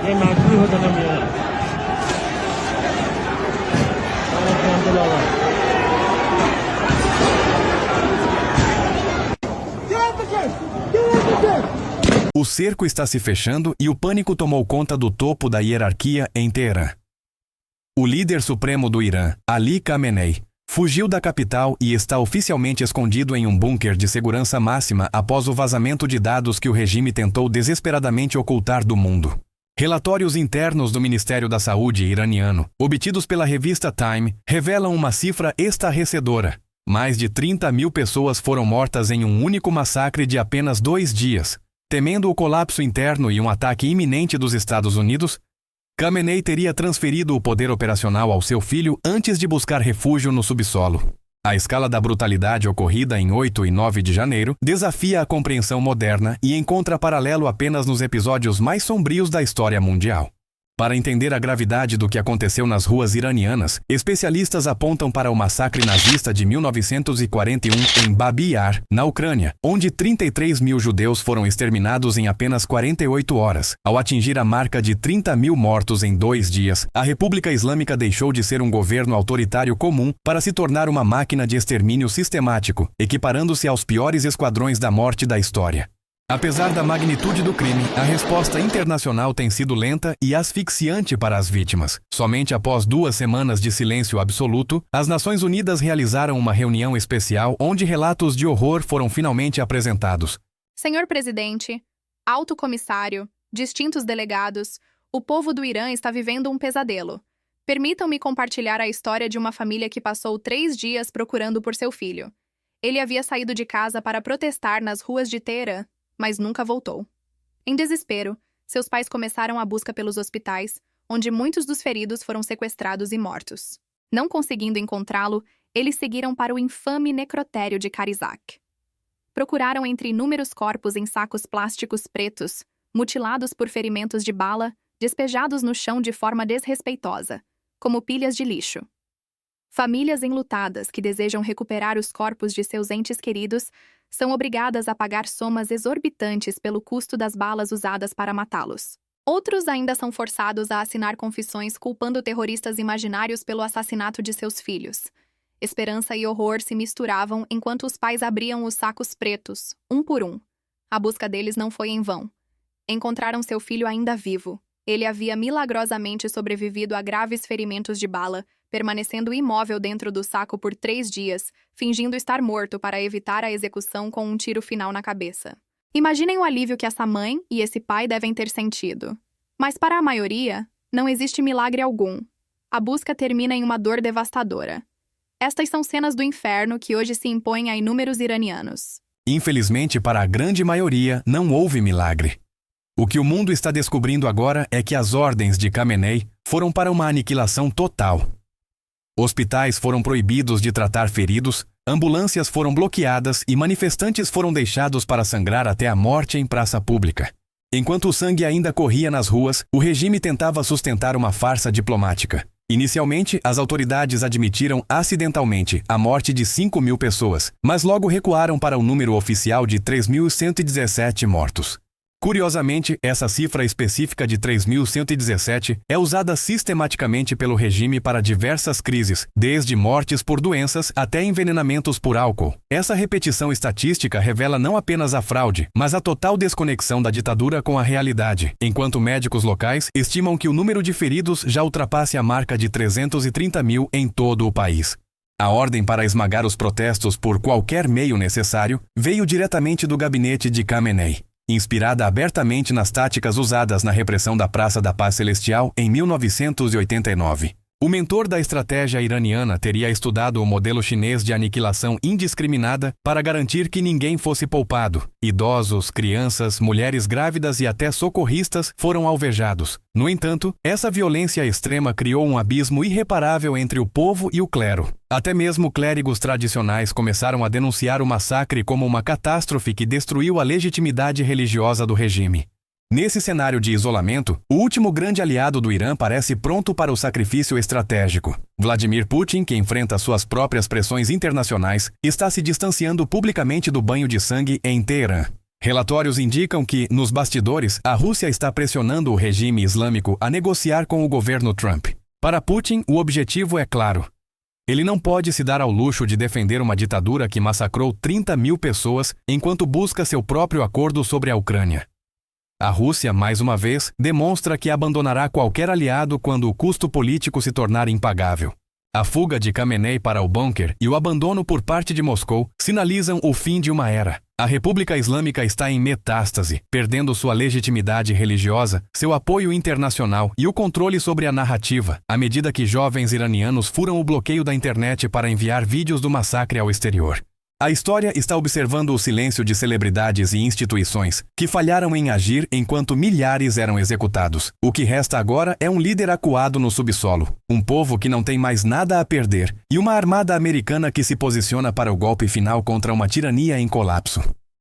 ये मैक्री होता ना मेरा O cerco está se fechando e o pânico tomou conta do topo da hierarquia em Teherã. O líder supremo do Irã, Ali Khamenei, fugiu da capital e está oficialmente escondido em um bunker de segurança máxima após o vazamento de dados que o regime tentou desesperadamente ocultar do mundo. Relatórios internos do Ministério da Saúde iraniano, obtidos pela revista Time, revelam uma cifra estarrecedora. Mais de 30 mil pessoas foram mortas em um único massacre de apenas 2 dias. Temendo o colapso interno e um ataque iminente dos Estados Unidos, Khamenei teria transferido o poder operacional ao seu filho antes de buscar refúgio no subsolo. A escala da brutalidade ocorrida em 8 e 9 de janeiro desafia a compreensão moderna e encontra paralelo apenas nos episódios mais sombrios da história mundial. Para entender a gravidade do que aconteceu nas ruas iranianas, especialistas apontam para o massacre nazista de 1941 em Babi Yar, na Ucrânia, onde 33 mil judeus foram exterminados em apenas 48 horas. Ao atingir a marca de 30 mil mortos em 2 dias, a República Islâmica deixou de ser um governo autoritário comum para se tornar uma máquina de extermínio sistemático, equiparando-se aos piores esquadrões da morte da história. Apesar da magnitude do crime, a resposta internacional tem sido lenta e asfixiante para as vítimas. Somente após 2 semanas de silêncio absoluto, as Nações Unidas realizaram uma reunião especial onde relatos de horror foram finalmente apresentados. Senhor Presidente, Alto Comissário, distintos delegados, o povo do Irã está vivendo um pesadelo. Permitam-me compartilhar a história de uma família que passou 3 dias procurando por seu filho. Ele havia saído de casa para protestar nas ruas de Teherã, mas nunca voltou. Em desespero, seus pais começaram a busca pelos hospitais, onde muitos dos feridos foram sequestrados e mortos. Não conseguindo encontrá-lo, eles seguiram para o infame necrotério de Karizak. Procuraram entre inúmeros corpos em sacos plásticos pretos, mutilados por ferimentos de bala, despejados no chão de forma desrespeitosa, como pilhas de lixo. Famílias enlutadas que desejam recuperar os corpos de seus entes queridos são obrigadas a pagar somas exorbitantes pelo custo das balas usadas para matá-los. Outros ainda são forçados a assinar confissões culpando terroristas imaginários pelo assassinato de seus filhos. Esperança e horror se misturavam enquanto os pais abriam os sacos pretos, um por um. A busca deles não foi em vão. Encontraram seu filho ainda vivo. Ele havia milagrosamente sobrevivido a graves ferimentos de bala, permanecendo imóvel dentro do saco por 3 dias, fingindo estar morto para evitar a execução com um tiro final na cabeça. Imaginem o alívio que essa mãe e esse pai devem ter sentido. Mas para a maioria, não existe milagre algum. A busca termina em uma dor devastadora. Estas são cenas do inferno que hoje se impõem a inúmeros iranianos. Infelizmente, para a grande maioria, não houve milagre. O que o mundo está descobrindo agora é que as ordens de Khamenei foram para uma aniquilação total. Hospitais foram proibidos de tratar feridos, ambulâncias foram bloqueadas e manifestantes foram deixados para sangrar até a morte em praça pública. Enquanto o sangue ainda corria nas ruas, o regime tentava sustentar uma farsa diplomática. Inicialmente, as autoridades admitiram acidentalmente a morte de 5 mil pessoas, mas logo recuaram para o número oficial de 3.117 mortos. Curiosamente, essa cifra específica de 3.117 é usada sistematicamente pelo regime para diversas crises, desde mortes por doenças até envenenamentos por álcool. Essa repetição estatística revela não apenas a fraude, mas a total desconexão da ditadura com a realidade, enquanto médicos locais estimam que o número de feridos já ultrapasse a marca de 330 mil em todo o país. A ordem para esmagar os protestos por qualquer meio necessário veio diretamente do gabinete de Khamenei, inspirada abertamente nas táticas usadas na repressão da Praça da Paz Celestial em 1989. O mentor da estratégia iraniana teria estudado o modelo chinês de aniquilação indiscriminada para garantir que ninguém fosse poupado. Idosos, crianças, mulheres grávidas e até socorristas foram alvejados. No entanto, essa violência extrema criou um abismo irreparável entre o povo e o clero. Até mesmo clérigos tradicionais começaram a denunciar o massacre como uma catástrofe que destruiu a legitimidade religiosa do regime. Nesse cenário de isolamento, o último grande aliado do Irã parece pronto para o sacrifício estratégico. Vladimir Putin, que enfrenta suas próprias pressões internacionais, está se distanciando publicamente do banho de sangue em Teherã. Relatórios indicam que, nos bastidores, a Rússia está pressionando o regime islâmico a negociar com o governo Trump. Para Putin, o objetivo é claro. Ele não pode se dar ao luxo de defender uma ditadura que massacrou 30 mil pessoas enquanto busca seu próprio acordo sobre a Ucrânia. A Rússia, mais uma vez, demonstra que abandonará qualquer aliado quando o custo político se tornar impagável. A fuga de Khamenei para o bunker e o abandono por parte de Moscou sinalizam o fim de uma era. A República Islâmica está em metástase, perdendo sua legitimidade religiosa, seu apoio internacional e o controle sobre a narrativa, à medida que jovens iranianos furam o bloqueio da internet para enviar vídeos do massacre ao exterior. A história está observando o silêncio de celebridades e instituições que falharam em agir enquanto milhares eram executados. O que resta agora é um líder acuado no subsolo, um povo que não tem mais nada a perder e uma armada americana que se posiciona para o golpe final contra uma tirania em colapso.